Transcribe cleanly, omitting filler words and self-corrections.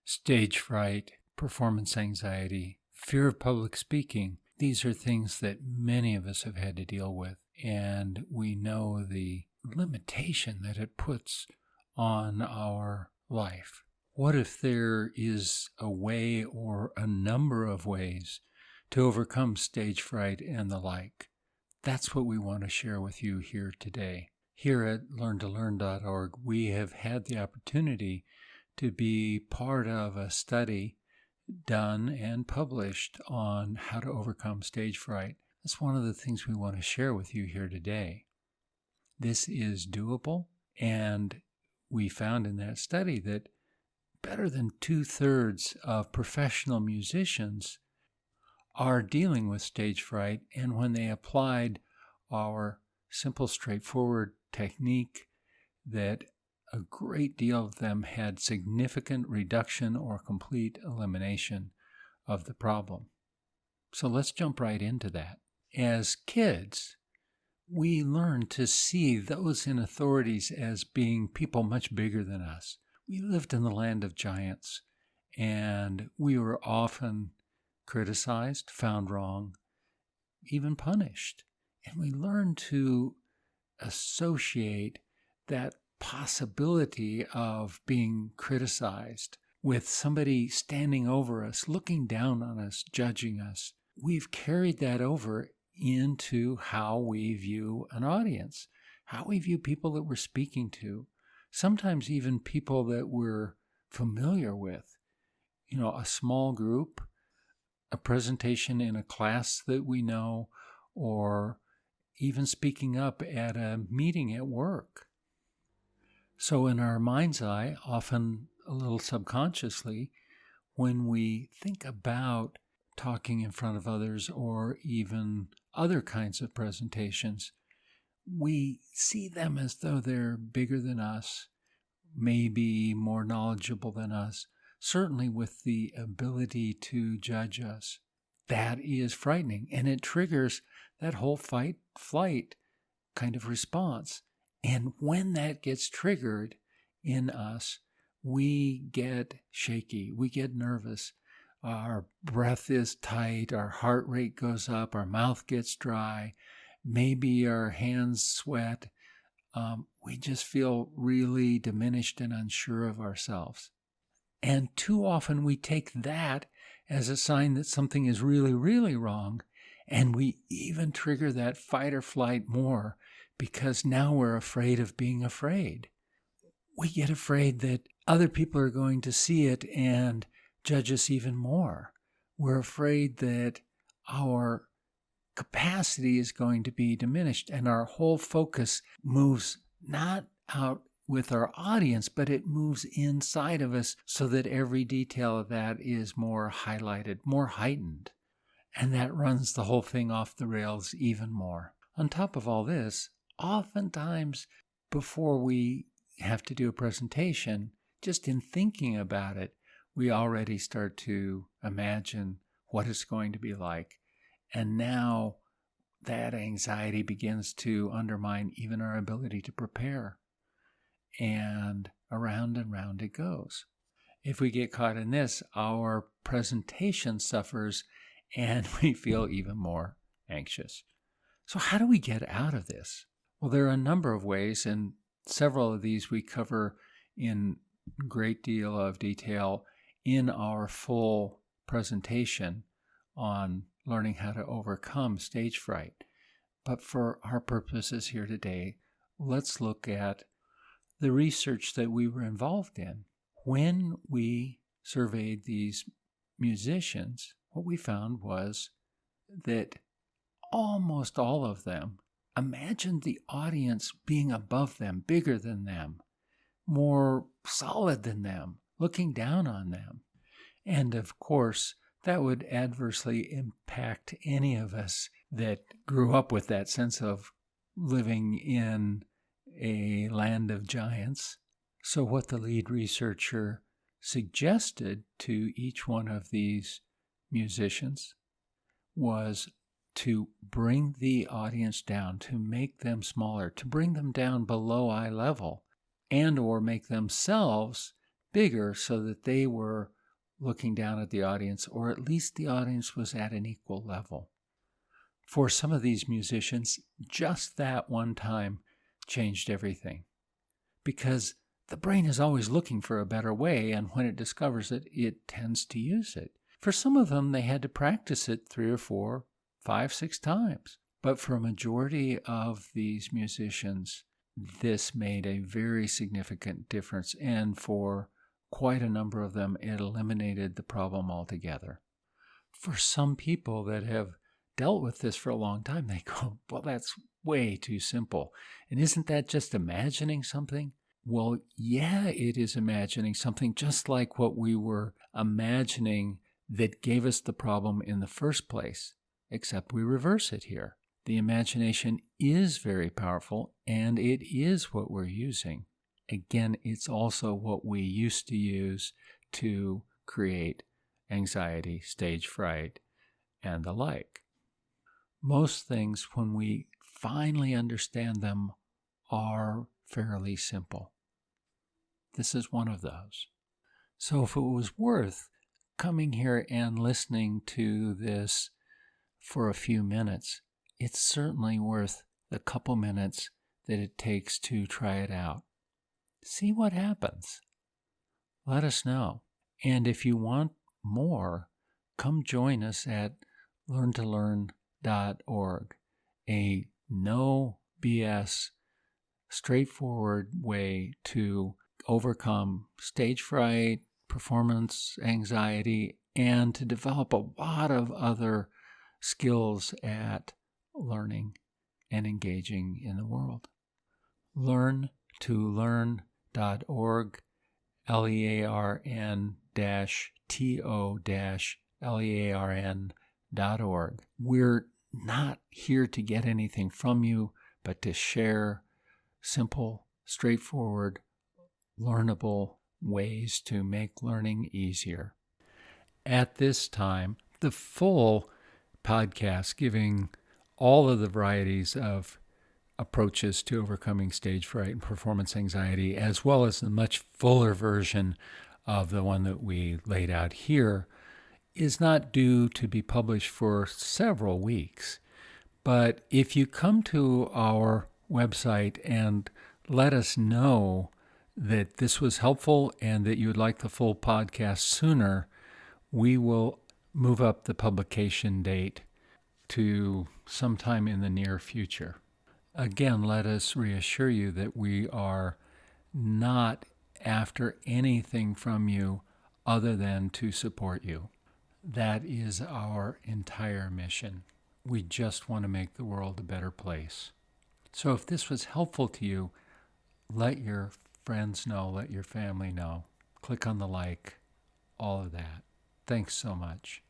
Stage fright, performance anxiety, fear of public speaking. These are things that many of us have had to deal with, and we know the limitation that it puts on our life. What if there is a way or a number of ways to overcome stage fright and the like? That's what we want to share with you here today. Here at learntolearn.org, we have had the opportunity to be part of a study done and published on how to overcome stage fright. That's one of the things we want to share with you here today. This is doable, and we found in that study that better than 2/3 of professional musicians are dealing with stage fright, and when they applied our simple, straightforward technique, that a great deal of them had significant reduction or complete elimination of the problem. So let's jump right into that. As kids, we learn to see those in authorities as being people much bigger than us. We lived in the land of giants, and we were often criticized, found wrong, even punished. And we learn to associate that possibility of being criticized with somebody standing over us, looking down on us, judging us. We've carried that over into how we view an audience, how we view people that we're speaking to, sometimes even people that we're familiar with. A small group, a presentation in a class that we know, or even speaking up at a meeting at work. So in our mind's eye, often a little subconsciously, when we think about talking in front of others or even other kinds of presentations, we see them as though they're bigger than us, maybe more knowledgeable than us, certainly with the ability to judge us. That is frightening, and it triggers that whole fight-flight kind of response. And when that gets triggered in us, we get shaky, we get nervous, our breath is tight, our heart rate goes up, our mouth gets dry, maybe our hands sweat. We just feel really diminished and unsure of ourselves. And too often we take that as a sign that something is really, really wrong, and we even trigger that fight or flight more because now we're afraid of being afraid. We get afraid that other people are going to see it and judge us even more. We're afraid that our capacity is going to be diminished, and our whole focus moves not out with our audience, but it moves inside of us so that every detail of that is more highlighted, more heightened. And that runs the whole thing off the rails even more. On top of all this, oftentimes before we have to do a presentation, just in thinking about it, we already start to imagine what it's going to be like. And now that anxiety begins to undermine even our ability to prepare. And around it goes. If we get caught in this, our presentation suffers and we feel even more anxious. So how do we get out of this? Well, there are a number of ways, and several of these we cover in a great deal of detail in our full presentation on learning how to overcome stage fright. But for our purposes here today, let's look at the research that we were involved in. When we surveyed these musicians, what we found was that almost all of them imagined the audience being above them, bigger than them, more solid than them, looking down on them. And of course, that would adversely impact any of us that grew up with that sense of living in a land of giants. So what the lead researcher suggested to each one of these musicians was to bring the audience down, to make them smaller, to bring them down below eye level, and or make themselves bigger so that they were looking down at the audience, or at least the audience was at an equal level. For some of these musicians, just that one time changed everything, because the brain is always looking for a better way, and when it discovers it, it tends to use it. For some of them, they had to practice it 3 or 4, 5, 6 times. But for a majority of these musicians, this made a very significant difference, and for quite a number of them, it eliminated the problem altogether. For some people that have dealt with this for a long time, they go, well, that's way too simple. And isn't that just imagining something? Well, yeah, it is imagining something, just like what we were imagining that gave us the problem in the first place, except we reverse it here. The imagination is very powerful, and it is what we're using. Again, it's also what we used to use to create anxiety, stage fright, and the like. Most things, when we finally understand them, are fairly simple. This is one of those. So if it was worth coming here and listening to this for a few minutes, it's certainly worth the couple minutes that it takes to try it out. See what happens. Let us know. And if you want more, come join us at learntolearn.org, a no BS, straightforward way to overcome stage fright, performance anxiety, and to develop a lot of other skills at learning and engaging in the world. learntolearn.org, learn-to-learn.org. We're not here to get anything from you, but to share simple, straightforward, learnable ways to make learning easier. At this time, the full podcast giving all of the varieties of approaches to overcoming stage fright and performance anxiety, as well as the much fuller version of the one that we laid out here, is not due to be published for several weeks. But if you come to our website and let us know that this was helpful and that you would like the full podcast sooner, we will move up the publication date to sometime in the near future. Again, let us reassure you that we are not after anything from you other than to support you. That is our entire mission. We just want to make the world a better place. So if this was helpful to you, let your friends know, let your family know. Click on the like, all of that. Thanks so much.